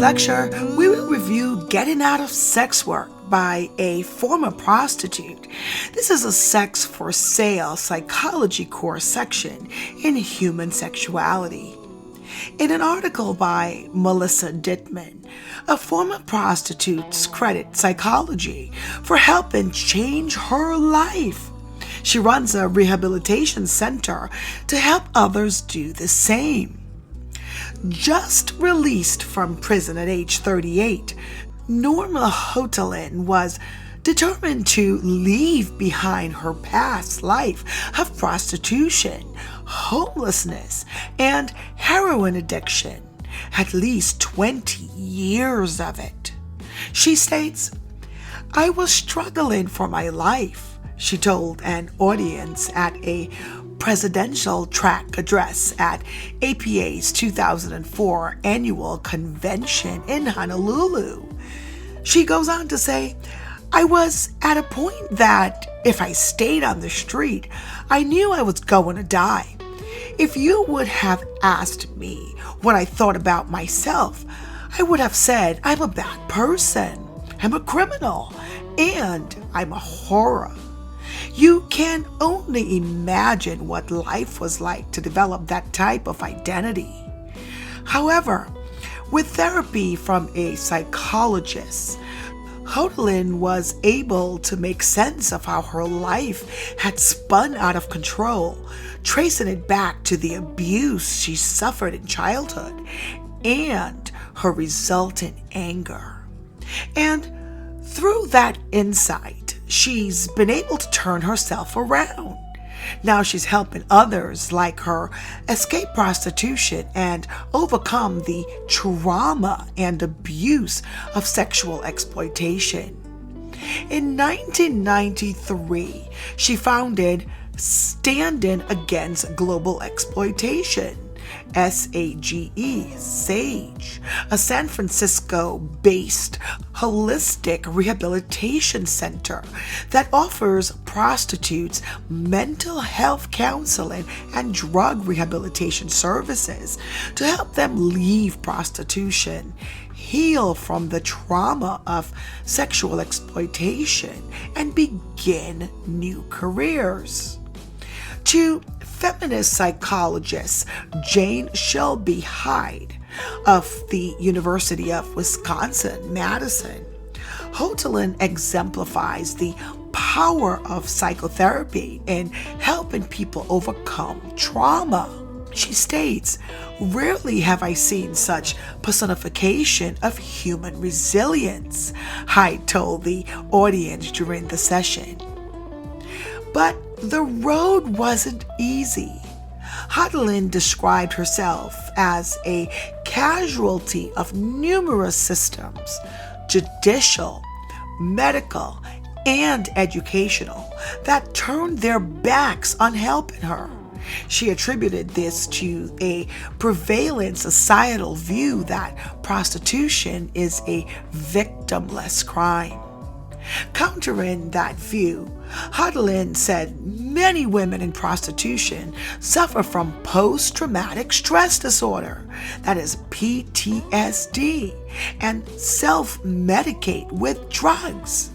lecture, we will review Getting Out of Sex Work by a former prostitute. This is a sex for sale psychology course section in human sexuality. In an article by Melissa Dittmann, a former prostitute credits psychology for helping change her life. She runs a rehabilitation center to help others do the same. Just released from prison at age 38, Norma Hotaling was determined to leave behind her past life of prostitution, homelessness, and heroin addiction, at least 20 years of it. She states, "I was struggling for my life," she told an audience at a presidential track address at APA's 2004 annual convention in Honolulu. She goes on to say, "I was at a point that if I stayed on the street, I knew I was going to die. If you would have asked me what I thought about myself, I would have said I'm a bad person, I'm a criminal, and I'm a horror." You can only imagine what life was like to develop that type of identity. However, with therapy from a psychologist, Hotaling was able to make sense of how her life had spun out of control, tracing it back to the abuse she suffered in childhood and her resultant anger. And through that insight, she's been able to turn herself around. Now she's helping others like her escape prostitution and overcome the trauma and abuse of sexual exploitation. In 1993, she founded Standing Against Global Exploitation, SAGE, a San Francisco-based holistic rehabilitation center that offers prostitutes mental health counseling and drug rehabilitation services to help them leave prostitution, heal from the trauma of sexual exploitation, and begin new careers. To feminist psychologist Jane Shelby Hyde of the University of Wisconsin-Madison, Hotaling exemplifies the power of psychotherapy in helping people overcome trauma. She states, "Rarely have I seen such personification of human resilience," Hyde told the audience during the session. But the road wasn't easy. Hotaling described herself as a casualty of numerous systems, judicial, medical, and educational, that turned their backs on helping her. She attributed this to a prevalent societal view that prostitution is a victimless crime. Countering that view, Hotaling said many women in prostitution suffer from post-traumatic stress disorder, that is PTSD, and self-medicate with drugs.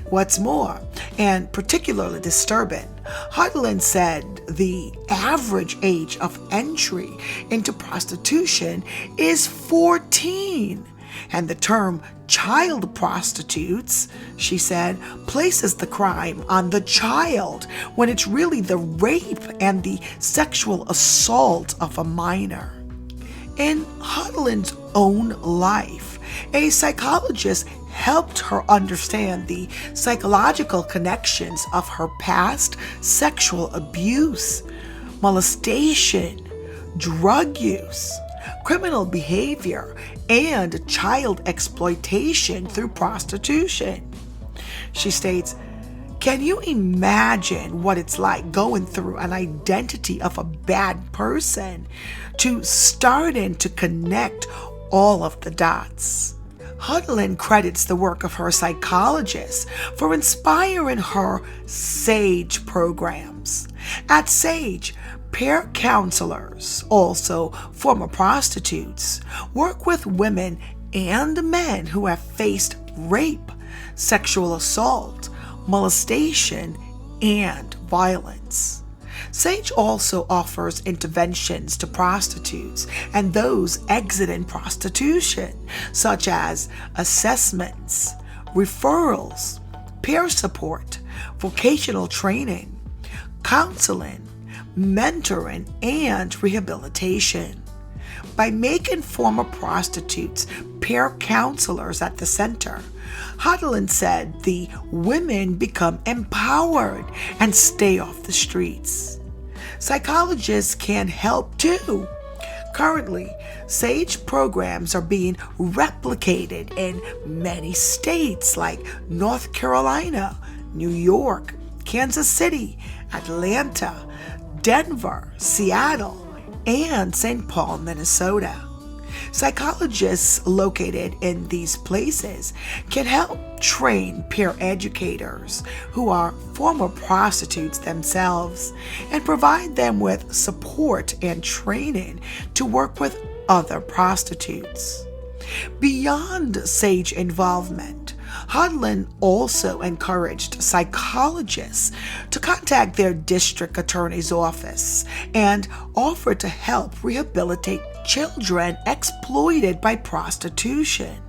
What's more, and particularly disturbing, Hotaling said the average age of entry into prostitution is 14. And the term child prostitutes, she said, places the crime on the child when it's really the rape and the sexual assault of a minor. In Hotaling's own life, a psychologist helped her understand the psychological connections of her past sexual abuse, molestation, drug use, criminal behavior, and child exploitation through prostitution. She states, "Can you imagine what it's like going through an identity of a bad person to starting to connect all of the dots?" Hotaling credits the work of her psychologist for inspiring her SAGE programs. At SAGE, peer counselors, also former prostitutes, work with women and men who have faced rape, sexual assault, molestation, and violence. SAGE also offers interventions to prostitutes and those exiting prostitution, such as assessments, referrals, peer support, vocational training, counseling, mentoring, and rehabilitation. By making former prostitutes peer counselors at the center, Hotaling said the women become empowered and stay off the streets. Psychologists can help too. Currently, SAGE programs are being replicated in many states like North Carolina, New York, Kansas City, Atlanta, Denver, Seattle, and St. Paul, Minnesota. Psychologists located in these places can help train peer educators who are former prostitutes themselves and provide them with support and training to work with other prostitutes. Beyond SAGE involvement, Hotaling also encouraged psychologists to contact their district attorney's office and offer to help rehabilitate children exploited by prostitution.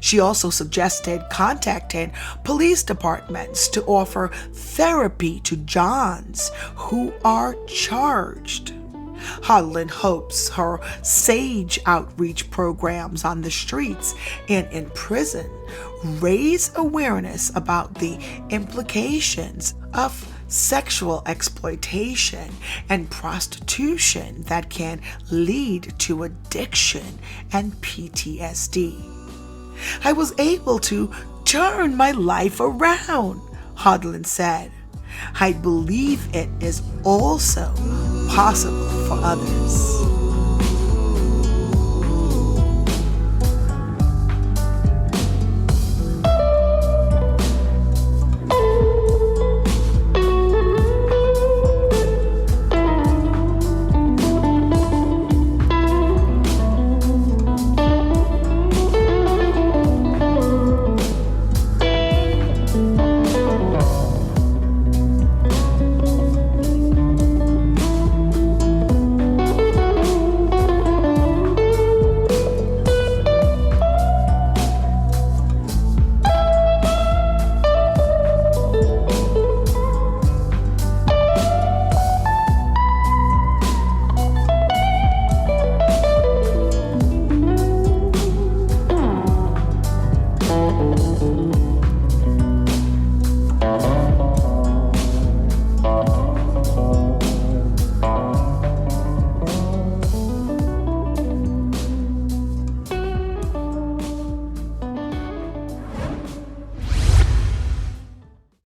She also suggested contacting police departments to offer therapy to Johns who are charged. Hotaling hopes her SAGE outreach programs on the streets and in prison raise awareness about the implications of sexual exploitation and prostitution that can lead to addiction and PTSD. I was able to turn my life around, Hotaling said. I believe it is also possible for others.